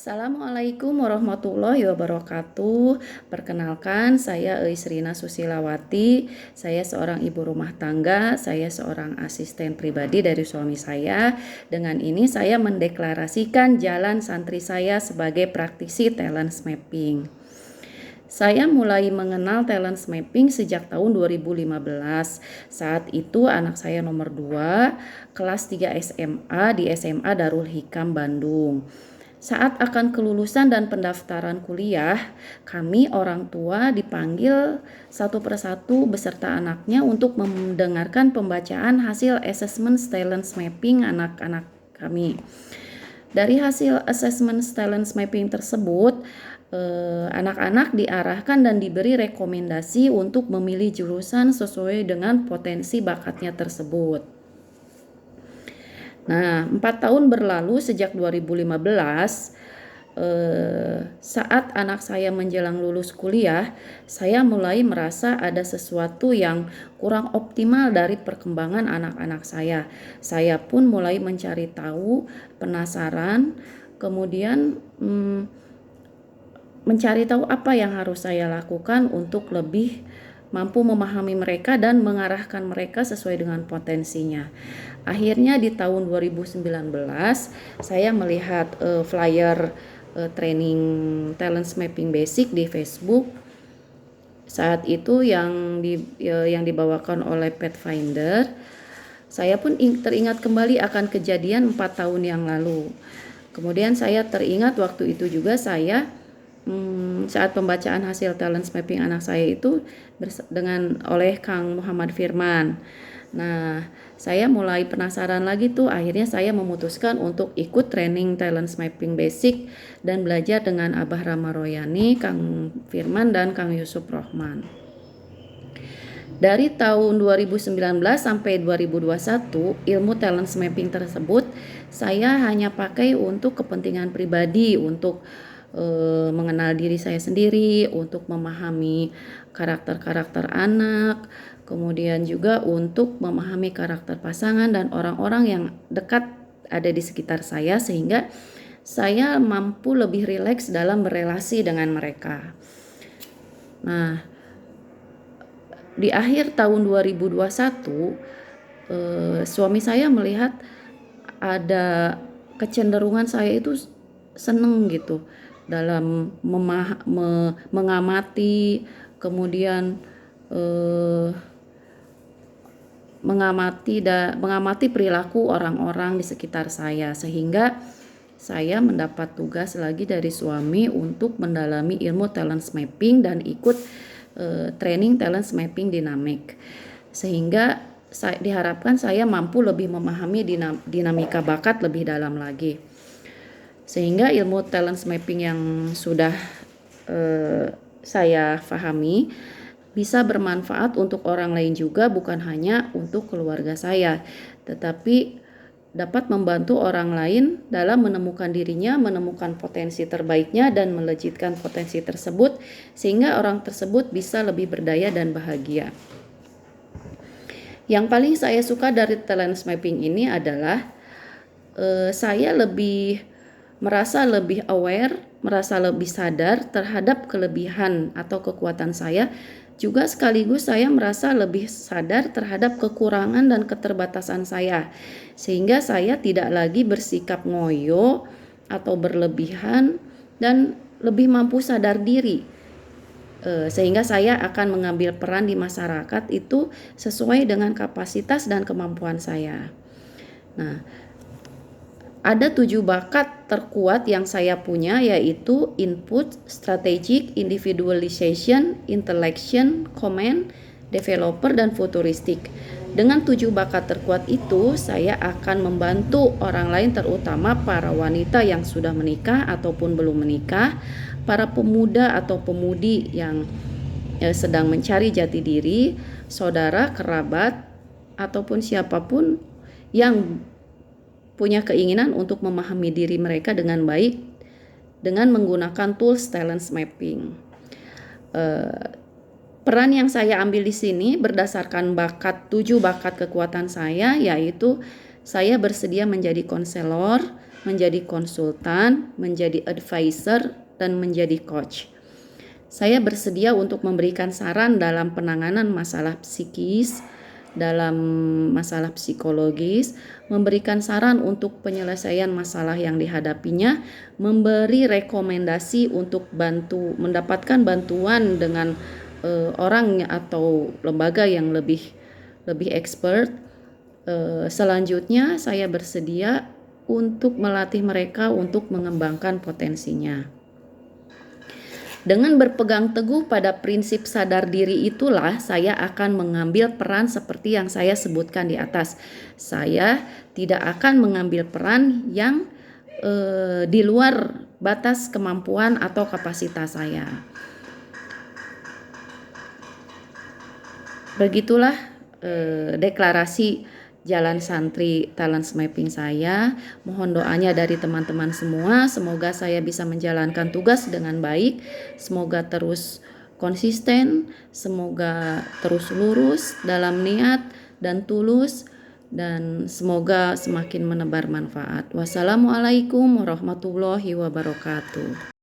Assalamualaikum warahmatullahi wabarakatuh. Perkenalkan, saya Eis Rina Susilawati. Saya seorang ibu rumah tangga. Saya seorang asisten pribadi dari suami saya. Dengan ini saya mendeklarasikan jalan santri saya sebagai praktisi talent mapping. Saya mulai mengenal talent mapping sejak tahun 2015. Saat itu anak saya nomor 2, kelas 3 SMA di SMA Darul Hikam Bandung. Saat akan kelulusan dan pendaftaran kuliah, kami orang tua dipanggil satu persatu beserta anaknya untuk mendengarkan pembacaan hasil assessment talent mapping anak-anak kami. Dari hasil assessment talent mapping tersebut, anak-anak diarahkan dan diberi rekomendasi untuk memilih jurusan sesuai dengan potensi bakatnya tersebut. Nah, 4 tahun berlalu sejak 2015, saat anak saya menjelang lulus kuliah, saya mulai merasa ada sesuatu yang kurang optimal dari perkembangan anak-anak saya. Saya pun mulai mencari tahu, penasaran, kemudian mencari tahu apa yang harus saya lakukan untuk lebih mampu memahami mereka dan mengarahkan mereka sesuai dengan potensinya. Akhirnya di tahun 2019 saya melihat flyer training talent mapping basic di Facebook. Saat itu yang dibawakan oleh Pathfinder. Saya pun teringat kembali akan kejadian 4 tahun yang lalu. Kemudian saya teringat waktu itu juga saya saat pembacaan hasil talent mapping anak saya itu oleh Kang Muhammad Firman. Nah, saya mulai penasaran lagi tuh, akhirnya saya memutuskan untuk ikut training talent mapping basic dan belajar dengan Abah Rama Royani, Kang Firman dan Kang Yusuf Rohman. Dari tahun 2019 sampai 2021, ilmu talent mapping tersebut saya hanya pakai untuk kepentingan pribadi, untuk mengenal diri saya sendiri, untuk memahami karakter-karakter anak, kemudian juga untuk memahami karakter pasangan dan orang-orang yang dekat ada di sekitar saya, sehingga saya mampu lebih rileks dalam berelasi dengan mereka. Nah, di akhir tahun 2021, suami saya melihat ada kecenderungan saya itu seneng gitu dalam mengamati, kemudian mengamati perilaku orang-orang di sekitar saya, sehingga saya mendapat tugas lagi dari suami untuk mendalami ilmu talent mapping dan ikut training talent mapping dinamik, sehingga diharapkan saya mampu lebih memahami dinamika bakat lebih dalam lagi. Sehingga ilmu talent mapping yang sudah saya pahami bisa bermanfaat untuk orang lain juga, bukan hanya untuk keluarga saya, tetapi dapat membantu orang lain dalam menemukan dirinya, menemukan potensi terbaiknya dan melejitkan potensi tersebut, sehingga orang tersebut bisa lebih berdaya dan bahagia. Yang paling saya suka dari talent mapping ini adalah saya merasa lebih aware, merasa lebih sadar terhadap kelebihan atau kekuatan saya. Juga sekaligus saya merasa lebih sadar terhadap kekurangan dan keterbatasan saya, sehingga saya tidak lagi bersikap ngoyo atau berlebihan dan lebih mampu sadar diri, sehingga saya akan mengambil peran di masyarakat itu sesuai dengan kapasitas dan kemampuan saya. Nah, ada 7 bakat terkuat yang saya punya, yaitu input, strategic, individualization, intellection, command, developer, dan futuristik. Dengan 7 bakat terkuat itu, saya akan membantu orang lain, terutama para wanita yang sudah menikah ataupun belum menikah, para pemuda atau pemudi yang sedang mencari jati diri, saudara, kerabat, ataupun siapapun yang punya keinginan untuk memahami diri mereka dengan baik dengan menggunakan tools talent mapping. Peran yang saya ambil di sini berdasarkan 7 bakat kekuatan saya, yaitu saya bersedia menjadi konselor, menjadi konsultan, menjadi advisor, dan menjadi coach. Saya bersedia untuk memberikan saran dalam penanganan masalah psikis, dalam masalah psikologis, memberikan saran untuk penyelesaian masalah yang dihadapinya, memberi rekomendasi untuk mendapatkan bantuan dengan orang atau lembaga yang lebih expert. Selanjutnya saya bersedia untuk melatih mereka untuk mengembangkan potensinya. Dengan berpegang teguh pada prinsip sadar diri itulah saya akan mengambil peran seperti yang saya sebutkan di atas. Saya tidak akan mengambil peran yang di luar batas kemampuan atau kapasitas saya. Begitulah deklarasi Jalan Santri Talents Mapping saya. Mohon doanya dari teman-teman semua. Semoga saya bisa menjalankan tugas dengan baik. Semoga terus konsisten. Semoga terus lurus dalam niat dan tulus. Dan semoga semakin menebar manfaat. Wassalamualaikum warahmatullahi wabarakatuh.